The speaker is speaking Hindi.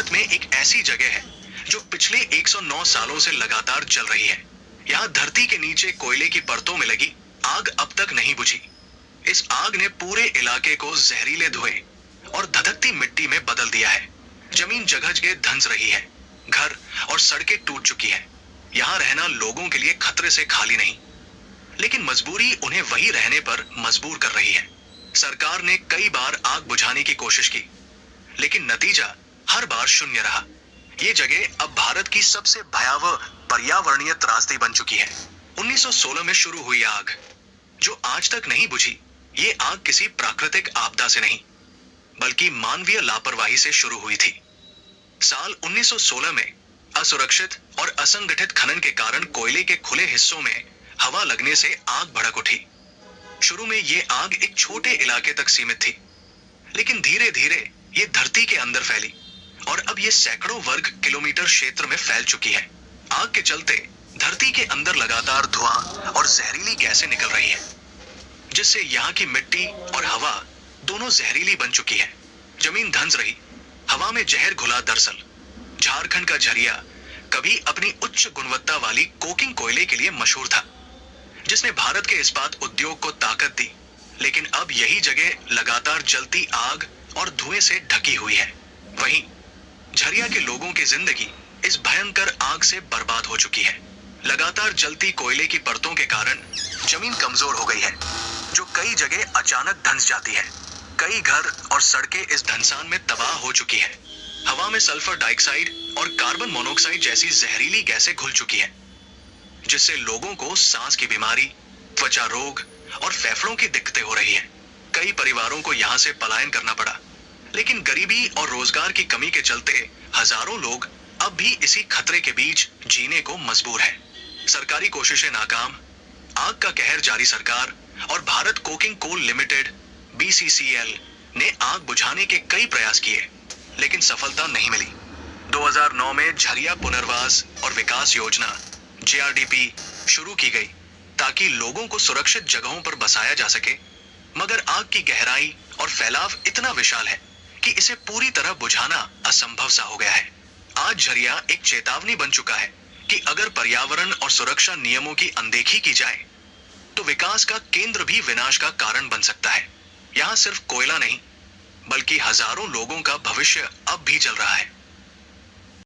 भारत में एक ऐसी जगह है जो पिछले 109 सालों से लगातार जल रही है। यहाँ धरती के नीचे कोयले की परतों में लगी आग अब तक नहीं बुझी। इस आग ने पूरे इलाके को जहरीले धुएं और धधकती मिट्टी में बदल दिया है। जमीन जगह जगह धंस रही है, घर और सड़कें टूट चुकी है। यहाँ रहना लोगों के लिए खतरे से खाली नहीं, लेकिन मजबूरी उन्हें वही रहने पर मजबूर कर रही है। सरकार ने कई बार आग बुझाने की कोशिश की, लेकिन नतीजा हर बार शून्य रहा। ये जगह अब भारत की सबसे भयावह पर्यावरणीय त्रासदी बन चुकी है। 1916 में शुरू हुई आग जो आज तक नहीं बुझी, ये आग किसी प्राकृतिक आपदा से नहीं, बल्कि मानवीय लापरवाही से शुरू हुई थी। साल 1916 में असुरक्षित और असंगठित खनन के कारण कोयले के खुले हिस्सों में हवा लगने से आग भड़क उठी। शुरू में ये आग एक छोटे इलाके तक सीमित थी, लेकिन धीरे धीरे ये धरती के अंदर फैली और अब ये सैकड़ों वर्ग किलोमीटर क्षेत्र में फैल चुकी है। आग के चलते धरती के अंदर लगातार धुआं और जहरीली गैसें निकल रही है, जिससे यहाँ की मिट्टी और हवा दोनों जहरीली बन चुकी है। जमीन धंस रही, हवा में जहर घुला। दरअसल झारखंड का झरिया कभी अपनी उच्च गुणवत्ता वाली कोकिंग कोयले के लिए मशहूर था, जिसने भारत के इस्पात उद्योग को ताकत दी। लेकिन अब यही जगह लगातार जलती आग और धुएं से ढकी हुई है। वहीं झरिया के लोगों की जिंदगी इस भयंकर आग से बर्बाद हो चुकी है। लगातार जलती कोयले की परतों के कारण जमीन कमजोर हो गई है, जो कई जगह अचानक धंस जाती है। कई घर और सड़कें इस धंसान में तबाह हो चुकी है। हवा में सल्फर डाइऑक्साइड और कार्बन मोनोऑक्साइड जैसी जहरीली गैसें घुल चुकी है, जिससे लोगों को सांस की बीमारी, त्वचा रोग और फेफड़ों की दिक्कतें हो रही है। कई परिवारों को यहाँ से पलायन करना पड़ा, लेकिन गरीबी और रोजगार की कमी के चलते हजारों लोग अब भी इसी खतरे के बीच जीने को मजबूर है। सरकारी कोशिशें नाकाम, आग का कहर जारी। सरकार और Bharat Coking Coal Limited BCCL ने आग बुझाने के कई प्रयास किए, लेकिन सफलता नहीं मिली। 2009 में झरिया पुनर्वास और विकास योजना JRDP शुरू की गई ताकि लोगों को सुरक्षित जगहों पर बसाया जा सके, मगर आग की गहराई और फैलाव इतना विशाल है कि इसे पूरी तरह बुझाना असंभव सा हो गया है। आज झरिया एक चेतावनी बन चुका है कि अगर पर्यावरण और सुरक्षा नियमों की अनदेखी की जाए तो विकास का केंद्र भी विनाश का कारण बन सकता है। यहाँ सिर्फ कोयला नहीं, बल्कि हजारों लोगों का भविष्य अब भी जल रहा है।